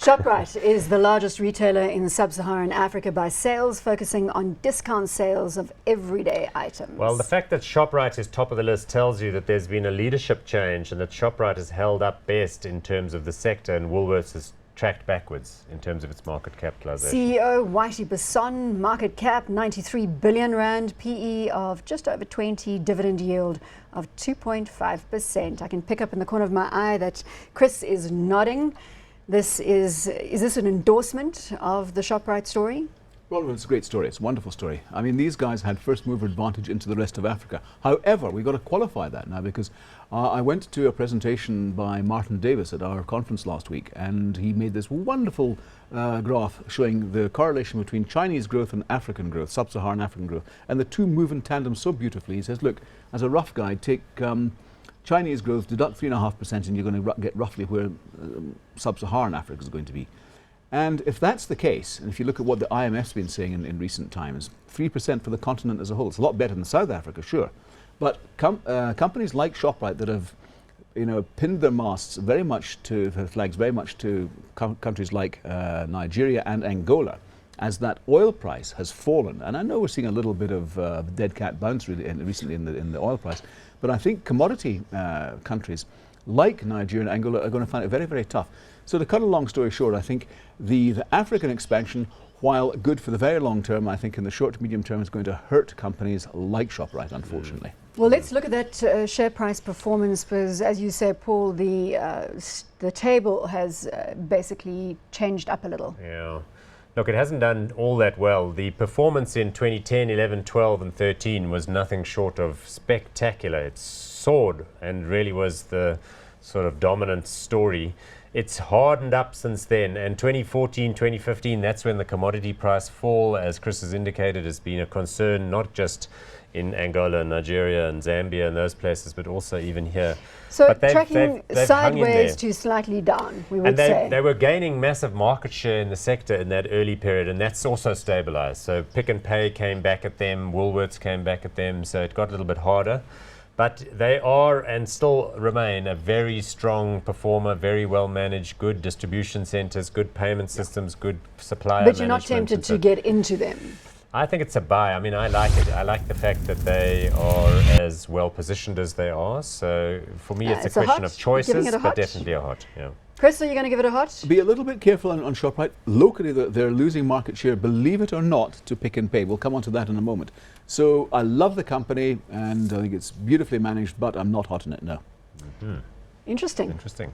Shoprite is the largest retailer in sub-Saharan Africa by sales, focusing on discount sales of everyday items. Well, the fact that Shoprite is top of the list tells you that there's been a leadership change and that Shoprite has held up best in terms of the sector, and Woolworths has tracked backwards in terms of its market capitalization. CEO Whitey Basson, market cap 93 billion rand, PE of just over 20, dividend yield of 2.5%. I can pick up in the corner of my eye that Chris is nodding. Is this an endorsement of the Shoprite story? Well, it's a great story. It's a wonderful story. I mean, these guys had first mover advantage into the rest of Africa. However, we've got to qualify that now, because I went to a presentation by Martin Davis at our conference last week, and he made this wonderful graph showing the correlation between Chinese growth and African growth, sub-Saharan African growth, and the two move in tandem so beautifully. He says, look, as a rough guide, take Chinese growth, deduct 3.5%, and you're going to get roughly where sub-Saharan Africa is going to be. And if that's the case, and if you look at what the IMF's been saying in recent times, 3% for the continent as a whole, it's a lot better than South Africa, sure. But companies like Shoprite that have, pinned their masts very much to, their flags very much to countries like Nigeria and Angola, as that oil price has fallen. And I know we're seeing a little bit of dead cat bounce recently in the oil price, but I think commodity countries like Nigeria and Angola are going to find it very, very tough. So to cut a long story short, I think the African expansion, while good for the very long term, I think in the short to medium term is going to hurt companies like Shoprite, unfortunately. Well, let's look at that share price performance, because as you say, Paul, the table has basically changed up a little. Yeah. Look, it hasn't done all that well. The performance in 2010, 11, 12 and 13 was nothing short of spectacular. It soared and really was the sort of dominant story. It's hardened up since then, and 2014, 2015, that's when the commodity price fall, as Chris has indicated, has been a concern, not just in Angola and Nigeria and Zambia and those places, but also even here. So but tracking sideways to slightly down, we would say. They were gaining massive market share in the sector in that early period, and that's also stabilized. So Pick n Pay came back at them, Woolworths came back at them, so it got a little bit harder. But they are and still remain a very strong performer, very well managed, good distribution centres, good payment systems, good supplier management. But you're not tempted to get into them? I think it's a buy. I mean, I like it. I like the fact that they are as well positioned as they are. So for me, it's a question of choices, but definitely a hot. Yeah. Chris, are you going to give it a hot? Be a little bit careful on Shoprite. Locally, they're losing market share, believe it or not, to Pick n Pay. We'll come on to that in a moment. So I love the company, and I think it's beautifully managed, but I'm not hot on it, no. Interesting. Interesting.